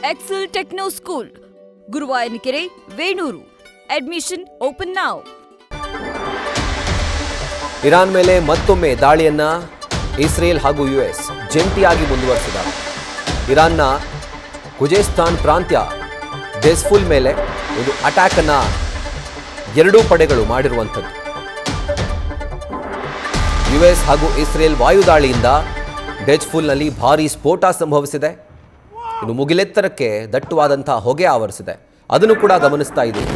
Excel techno school, Guruvayanakere, Venur. Admission open now. Iran ಮೇಲೆ ಮತ್ತೊಮ್ಮೆ ದಾಳಿಯನ್ನ Israel ಹಾಗೂ ಯುಎಸ್ ಜಂಟಿಯಾಗಿ ಮುಂದುವರಿಸಿದ್ದಾರೆ. ಇರಾನ್ನ ಖುಜೇಸ್ತಾನ್ ಪ್ರಾಂತ್ಯ ಡೆಸ್ಫುಲ್ ಮೇಲೆ ಒಂದು ಅಟ್ಯಾಕ್ ಅನ್ನ ಎರಡೂ ಪಡೆಗಳು ಮಾಡಿರುವಂಥದ್ದು. ಯುಎಸ್ ಹಾಗೂ ಇಸ್ರೇಲ್ ವಾಯುದಾಳಿಯಿಂದ ಡೆಜ್ಫುಲ್ನಲ್ಲಿ ಭಾರೀ ಸ್ಫೋಟ ಸಂಭವಿಸಿದೆ. ಇನ್ನು ಮುಗಿಲೆತ್ತರಕ್ಕೆ ದಟ್ಟವಾದಂತಹ ಹೊಗೆ ಆವರಿಸಿದೆ. ಅದನ್ನು ಕೂಡ ಗಮನಿಸ್ತಾ ಇದ್ದೀವಿ.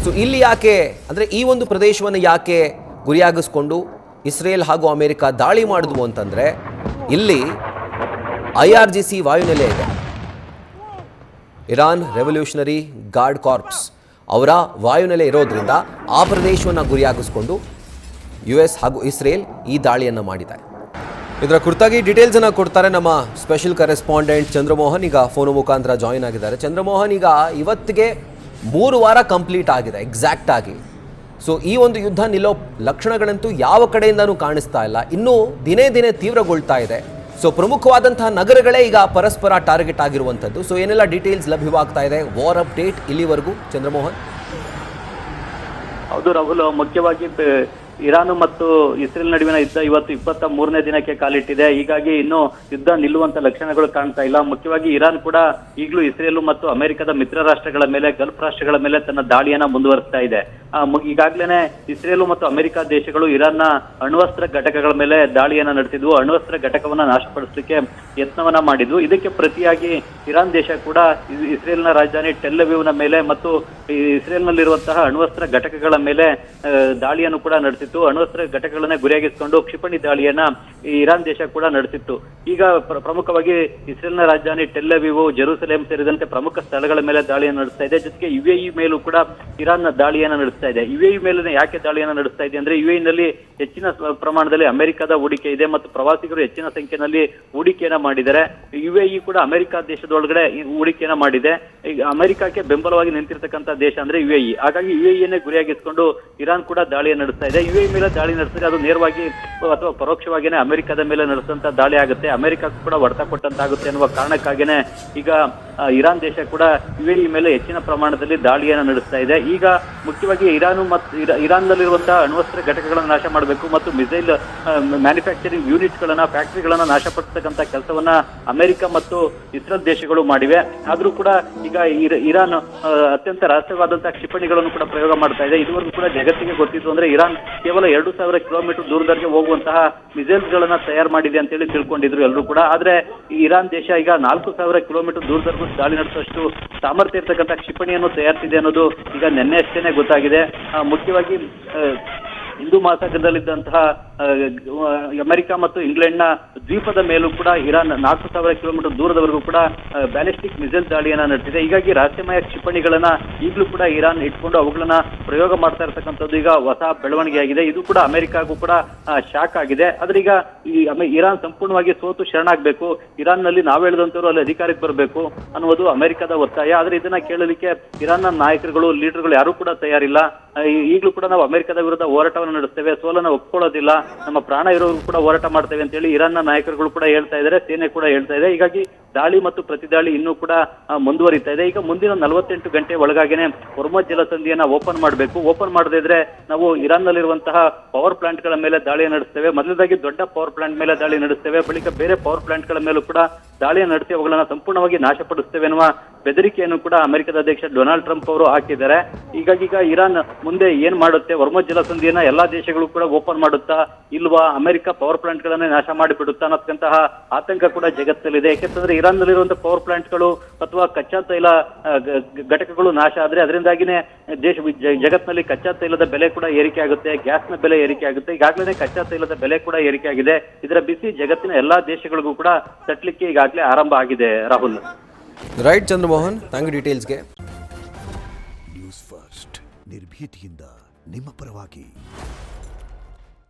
ಸೊ ಇಲ್ಲಿ ಯಾಕೆ ಅಂದರೆ ಈ ಒಂದು ಪ್ರದೇಶವನ್ನು ಯಾಕೆ ಗುರಿಯಾಗಿಸ್ಕೊಂಡು ಇಸ್ರೇಲ್ ಹಾಗೂ ಅಮೆರಿಕ ದಾಳಿ ಮಾಡಿದ್ವು ಅಂತಂದರೆ, ಇಲ್ಲಿ IRGC ವಾಯುನೆಲೆ ಇದೆ. ಇರಾನ್ ರೆವಲ್ಯೂಷನರಿ ಗಾರ್ಡ್ ಕಾರ್ಪ್ಸ್ ಅವರ ವಾಯುನೆಲೆ ಇರೋದ್ರಿಂದ ಆ ಪ್ರದೇಶವನ್ನು ಗುರಿಯಾಗಿಸ್ಕೊಂಡು US ಹಾಗೂ ಇಸ್ರೇಲ್ ಈ ದಾಳಿಯನ್ನು ಮಾಡಿದೆ. ಇದರ ಕುರಿತಾಗಿ ಡೀಟೇಲ್ಸನ್ನು ಕೊಡ್ತಾರೆ ನಮ್ಮ ಸ್ಪೆಷಲ್ ಕರೆಸ್ಪಾಂಡೆಂಟ್ ಚಂದ್ರಮೋಹನ್. ಈಗ ಫೋನ್ ಮುಖಾಂತರ ಜಾಯಿನ್ ಆಗಿದ್ದಾರೆ. ಚಂದ್ರಮೋಹನ್, ಈಗ ಇವತ್ತಿಗೆ 3 ವಾರ ಕಂಪ್ಲೀಟ್ ಆಗಿದೆ ಎಕ್ಸಾಕ್ಟ್ ಆಗಿ. ಸೊ ಈ ಒಂದು ಯುದ್ಧ ನಿಲ್ಲೋ ಲಕ್ಷಣಗಳಂತೂ ಯಾವ ಕಡೆಯಿಂದನೂ ಕಾಣಿಸ್ತಾ ಇಲ್ಲ. ಇನ್ನೂ ದಿನೇ ದಿನೇ ತೀವ್ರಗೊಳ್ತಾ ಇದೆ. ಸೊ ಪ್ರಮುಖವಾದಂತಹ ನಗರಗಳೇ ಈಗ ಪರಸ್ಪರ ಟಾರ್ಗೆಟ್ ಆಗಿರುವಂಥದ್ದು. ಸೊ ಏನೆಲ್ಲ ಡೀಟೇಲ್ಸ್ ಲಭ್ಯವಾಗ್ತಾ ಇದೆ, ವಾರ್ ಅಪ್ಡೇಟ್ ಇಲ್ಲಿವರೆಗೂ ಚಂದ್ರಮೋಹನ್? ಹೌದು ರಾಹುಲ್, ಮುಖ್ಯವಾಗಿ ಇರಾನ್ ಮತ್ತು ಇಸ್ರೇಲ್ ನಡುವಿನ ಯುದ್ಧ ಇವತ್ತು 23ನೇ ದಿನಕ್ಕೆ ಕಾಲಿಟ್ಟಿದೆ. ಹೀಗಾಗಿ ಇನ್ನು ಯುದ್ಧ ನಿಲ್ಲುವಂತ ಲಕ್ಷಣಗಳು ಕಾಣ್ತಾ ಇಲ್ಲ. ಮುಖ್ಯವಾಗಿ ಇರಾನ್ ಕೂಡ ಈಗಲೂ ಇಸ್ರೇಲ್ ಮತ್ತು ಅಮೆರಿಕದ ಮಿತ್ರ ರಾಷ್ಟ್ರಗಳ ಮೇಲೆ, ಗಲ್ಫ್ ರಾಷ್ಟ್ರಗಳ ಮೇಲೆ ತನ್ನ ದಾಳಿಯನ್ನ ಮುಂದುವರಿಸ್ತಾ ಇದೆ. ಈಗಾಗಲೇ ಇಸ್ರೇಲ್ ಮತ್ತು ಅಮೆರಿಕ ದೇಶಗಳು ಇರಾನ್ನ ಅಣ್ವಸ್ತ್ರ ಘಟಕಗಳ ಮೇಲೆ ದಾಳಿಯನ್ನ ನಡೆಸಿದ್ವು. ಅಣ್ವಸ್ತ್ರ ಘಟಕವನ್ನ ನಾಶಪಡಿಸಲಿಕ್ಕೆ ಯತ್ನವನ್ನ ಮಾಡಿದ್ವು. ಇದಕ್ಕೆ ಪ್ರತಿಯಾಗಿ ಇರಾನ್ ದೇಶ ಕೂಡ ಇಸ್ರೇಲ್ನ ರಾಜಧಾನಿ ಟೆಲ್ ಅವೀವ್ನ ಮೇಲೆ ಮತ್ತು ಇಸ್ರೇಲ್ನಲ್ಲಿರುವಂತಹ ಅಣ್ವಸ್ತ್ರ ಘಟಕಗಳ ಮೇಲೆ ದಾಳಿಯನ್ನು ಕೂಡ ನಡೆಸಿತ್ತು. ಅಣ್ವಸ್ತ್ರ ಘಟಕಗಳನ್ನ ಗುರಿಯಾಗಿಸಿಕೊಂಡು ಕ್ಷಿಪಣಿ ದಾಳಿಯನ್ನ ಇರಾನ್ ದೇಶ ಕೂಡ ನಡೆಸಿತ್ತು. ಈಗ ಪ್ರಮುಖವಾಗಿ ಇಸ್ರೇಲ್ನ ರಾಜಧಾನಿ ಟೆಲ್ ಅವೀವ್, ಜೆರೂಸಲೇಂ ಸೇರಿದಂತೆ ಪ್ರಮುಖ ಸ್ಥಳಗಳ ಮೇಲೆ ದಾಳಿಯನ್ನು ನಡೆಸ್ತಾ ಇದೆ. ಜೊತೆಗೆ UAE ಮೇಲೂ ಕೂಡ ಇರಾನ್ ದಾಳಿಯನ್ನ ನಡೆಸ್ತಾ ಇದೆ. UAE ಮೇಲೆ ಯಾಕೆ ದಾಳಿಯನ್ನ ನಡೆಸ್ತಾ ಇದೆ ಅಂದ್ರೆ, UAE ನಲ್ಲಿ ಹೆಚ್ಚಿನ ಪ್ರಮಾಣದಲ್ಲಿ ಅಮೆರಿಕದ ಹೂಡಿಕೆ ಇದೆ ಮತ್ತು ಪ್ರವಾಸಿಗರು ಹೆಚ್ಚಿನ ಸಂಖ್ಯೆಯಲ್ಲಿ ಹೂಡಿಕೆಯನ್ನ ಮಾಡಿದ್ದಾರೆ. UAE ಕೂಡ ಅಮೆರಿಕ ದೇಶದೊಳಗಡೆ ಹೂಡಿಕೆಯನ್ನ ಮಾಡಿದೆ. ಈಗ ಅಮೆರಿಕಕ್ಕೆ ಬೆಂಬಲವಾಗಿ ನಿಂತಿರ್ತಕ್ಕಂಥ ದೇಶ ಅಂದ್ರೆ UAE. ಹಾಗಾಗಿ UAE ಗುರಿಯಾಗಿಸಿಕೊಂಡು ಇರಾನ್ ಕೂಡ ದಾಳಿಯನ್ನು ನಡೆಸ್ತಾ ಇದೆ. UAE ಮೇಲೆ ದಾಳಿ ನಡೆಸಿದ್ರೆ ಅದು ನೇರವಾಗಿ ಅಥವಾ ಪರೋಕ್ಷವಾಗಿಯೇ ಅಮೆರಿಕದ ಮೇಲೆ ನಡೆಸಿದಂತ ದಾಳಿ ಆಗುತ್ತೆ, ಅಮೆರಿಕಕ್ಕೂ ಕೂಡ ಹೊಡೆತ ಕೊಟ್ಟಂತಾಗುತ್ತೆ ಅನ್ನುವ ಕಾರಣಕ್ಕಾಗಿಯೇ ಈಗ ಇರಾನ್ ದೇಶ ಕೂಡ UAE ಮೇಲೆ ಹೆಚ್ಚಿನ ಪ್ರಮಾಣದಲ್ಲಿ ದಾಳಿಯನ್ನು ನಡೆಸ್ತಾ ಇದೆ. ಈಗ ಮುಖ್ಯವಾಗಿ ಇರಾನ್ನಲ್ಲಿರುವಂತಹ ಅಣ್ವಸ್ತ್ರ ಘಟಕಗಳನ್ನು ನಾಶ ಮಾಡಬೇಕು ಮತ್ತು ಮಿಸೈಲ್ ಮ್ಯಾನುಫ್ಯಾಕ್ಚರಿಂಗ್ ಯೂನಿಟ್ಗಳನ್ನ, ಫ್ಯಾಕ್ಟರಿಗಳನ್ನ ನಾಶಪಡಿಸತಕ್ಕಂಥ ಕೆಲಸವನ್ನ ಅಮೆರಿಕ ಮತ್ತು ಇಸ್ರೇಲ್ ದೇಶಗಳು ಮಾಡಿವೆ. ಆದ್ರೂ ಕೂಡ ಈಗ ಇರಾನ್ ಅತ್ಯಂತ ರಹಸ್ಯವಾದಂತಹ ಕ್ಷಿಪಣಿಗಳನ್ನು ಕೂಡ ಪ್ರಯೋಗ ಮಾಡ್ತಾ ಇದೆ. ಇದುವರೆಗೂ ಕೂಡ ಜಗತ್ತಿಗೆ ಗೊತ್ತಿತ್ತು ಅಂದ್ರೆ ಇರಾನ್ ಕೇವಲ 2000 ಕಿಲೋಮೀಟರ್ ದೂರದವರೆಗೆ ಹೋಗುವಂತಹ ಮಿಸೈಲ್ಸ್ ಗಳನ್ನ ತಯಾರು ಮಾಡಿದೆ ಅಂತ ಹೇಳಿ ತಿಳ್ಕೊಂಡಿದ್ರು ಎಲ್ಲರೂ ಕೂಡ. ಆದ್ರೆ ಇರಾನ್ ದೇಶ ಈಗ 4000 ಕಿಲೋಮೀಟರ್ ದೂರದವರೆಗೂ ದಾಳಿ ನಡೆಸುವಷ್ಟು ಸಾಮರ್ಥ್ಯ ಇರ್ತಕ್ಕಂಥ ಕ್ಷಿಪಣಿಯನ್ನು ತಯಾರಿಸಿದೆ ಅನ್ನೋದು ಈಗ ನಿನ್ನೆ ಅಷ್ಟೇನೆ ಗೊತ್ತಾಗಿದೆ. ಮುಖ್ಯವಾಗಿ ಹಿಂದೂ ಮಹಾಸಾಗರದಲ್ಲಿದ್ದಂತಹ ಅಮೆರಿಕ ಮತ್ತು ಇಂಗ್ಲೆಂಡ್ನ ದ್ವೀಪದ ಮೇಲೂ ಕೂಡ ಇರಾನ್ 4000 ಕಿಲೋಮೀಟರ್ ದೂರದವರೆಗೂ ಕೂಡ ಬ್ಯಾಲಿಸ್ಟಿಕ್ ಮಿಸೈಲ್ ದಾಳಿಯನ್ನ ನಡೆಸಿದೆ. ಹೀಗಾಗಿ ರಹಸ್ಯಮಯ ಕ್ಷಿಪಣಿಗಳನ್ನ ಈಗಲೂ ಕೂಡ ಇರಾನ್ ಇಟ್ಕೊಂಡು ಅವುಗಳನ್ನ ಪ್ರಯೋಗ ಮಾಡ್ತಾ ಇರ್ತಕ್ಕಂಥದ್ದು ಈಗ ಹೊಸ ಬೆಳವಣಿಗೆ ಆಗಿದೆ. ಇದು ಕೂಡ ಅಮೆರಿಕಾಗೂ ಕೂಡ ಶಾಕ್ ಆಗಿದೆ. ಆದ್ರೆ ಈಗ ಇರಾನ್ ಸಂಪೂರ್ಣವಾಗಿ ಸೋತು ಶರಣಾಗಬೇಕು, ಇರಾನ್ ನಲ್ಲಿ ನಾವು ಹೇಳಿದಂತವ್ರು ಅಲ್ಲಿ ಅಧಿಕಾರಕ್ಕೆ ಬರಬೇಕು ಅನ್ನುವುದು ಅಮೆರಿಕದ ಒತ್ತಾಯ. ಆದ್ರೆ ಇದನ್ನ ಕೇಳಲಿಕ್ಕೆ ಇರಾನ್ನ ನಾಯಕರುಗಳು, ಲೀಡರ್ಗಳು ಯಾರು ಕೂಡ ತಯಾರಿಲ್ಲ. ಈಗಲೂ ಕೂಡ ನಾವು ಅಮೆರಿಕದ ವಿರುದ್ಧ ಹೋರಾಟವನ್ನು ನಡೆಸ್ತೇವೆ, ಸೋಲನ್ನ ಒಪ್ಕೊಳ್ಳೋದಿಲ್ಲ, ನಮ್ಮ ಪ್ರಾಣ ಇರೋರು ಕೂಡ ಹೋರಾಟ ಮಾಡ್ತೇವೆ ಅಂತ ಹೇಳಿ ಇರಾನ್ನ ನಾಯಕರುಗಳು ಕೂಡ ಹೇಳ್ತಾ ಇದ್ದಾರೆ, ಸೇನೆ ಕೂಡ ಹೇಳ್ತಾ ಇದೆ. ಹೀಗಾಗಿ ದಾಳಿ ಮತ್ತು ಪ್ರತಿದಾಳಿ ಇನ್ನೂ ಕೂಡ ಮುಂದುವರಿತಾ ಇದೆ. ಈಗ ಮುಂದಿನ 48 ಗಂಟೆ ಒಳಗಾಗಿನೇ ಹೊರ್ಮುಜ್ ಜಲಸಂಧಿಯನ್ನ ಓಪನ್ ಮಾಡಬೇಕು. ಓಪನ್ ಮಾಡದೇ ಇದ್ರೆ ನಾವು ಇರಾನ್ ನಲ್ಲಿರುವಂತಹ ಪವರ್ ಪ್ಲಾಂಟ್ ಗಳ ಮೇಲೆ ದಾಳಿಯನ್ನು ನಡೆಸ್ತೇವೆ. ಮೊದಲದಾಗಿ ದೊಡ್ಡ ಪವರ್ ಪ್ಲಾಂಟ್ ಮೇಲೆ ದಾಳಿ ನಡೆಸ್ತೇವೆ, ಬಳಿಕ ಬೇರೆ ಪವರ್ ಪ್ಲಾಂಟ್ ಗಳ ಮೇಲೂ ಕೂಡ ದಾಳಿಯನ್ನು ನಡೆಸಿ ಅವುಗಳನ್ನ ಸಂಪೂರ್ಣವಾಗಿ ನಾಶಪಡಿಸ್ತೇವೆ ಎನ್ನುವ ಬೆದರಿಕೆಯನ್ನು ಕೂಡ ಅಮೆರಿಕದ ಅಧ್ಯಕ್ಷ ಡೊನಾಲ್ಡ್ ಟ್ರಂಪ್ ಅವರು ಹಾಕಿದ್ದಾರೆ. ಹೀಗಾಗಿ ಈಗ ಇರಾನ್ ಮುಂದೆ ಏನ್ ಮಾಡುತ್ತೆ, ಹೊರ್ಮುಜ್ ಜಲಸಂಧಿಯನ್ನ ಎಲ್ಲಾ ದೇಶಗಳು ಕೂಡ ಓಪನ್ ಮಾಡುತ್ತಾ ಇಲ್ವಾ, ಅಮೆರಿಕ ಪವರ್ ಪ್ಲಾಂಟ್ ಗಳನ್ನೇ ನಾಶ ಮಾಡಿಬಿಡುತ್ತಾ ಅನ್ನೋಂತಹ ಆತಂಕ ಕೂಡ ಜಗತ್ತಲ್ಲಿದೆ. ಯಾಕೆಂತಂದ್ರೆ ಇರಾನ್ ನಲ್ಲಿರುವಂತಹ ಪವರ್ ಪ್ಲಾಂಟ್ ಗಳು ಅಥವಾ ಕಚ್ಚಾ ತೈಲ ಘಟಕಗಳು ನಾಶ ಆದ್ರೆ ಅದರಿಂದಾಗಿನೇ ಜಗತ್ತಿನಲ್ಲಿ ಕಚ್ಚಾ ತೈಲದ ಬೆಲೆ ಕೂಡ ಏರಿಕೆ ಆಗುತ್ತೆ, ಗ್ಯಾಸ್ನ ಬೆಲೆ ಏರಿಕೆ ಆಗುತ್ತೆ. ಈಗಾಗಲೇ ಕಚ್ಚಾ ತೈಲದ ಬೆಲೆ ಕೂಡ ಏರಿಕೆ ಆಗಿದೆ. ಇದರ ಬಿಸಿ ಜಗತ್ತಿನ ಎಲ್ಲಾ ದೇಶಗಳಿಗೂ ಕೂಡ ತಟ್ಟಲಿಕ್ಕೆ ಈಗಾಗಲೇ ಆರಂಭ ಆಗಿದೆ. Rahul, right Chandramohan, thank you ಡೀಟೇಲ್ಸ್ಗೆ. ನ್ಯೂಸ್ ಫಸ್ಟ್ ನಿರ್ಭೀತಿಯಿಂದ ನಿಮ್ಮ ಪರವಾಗಿ.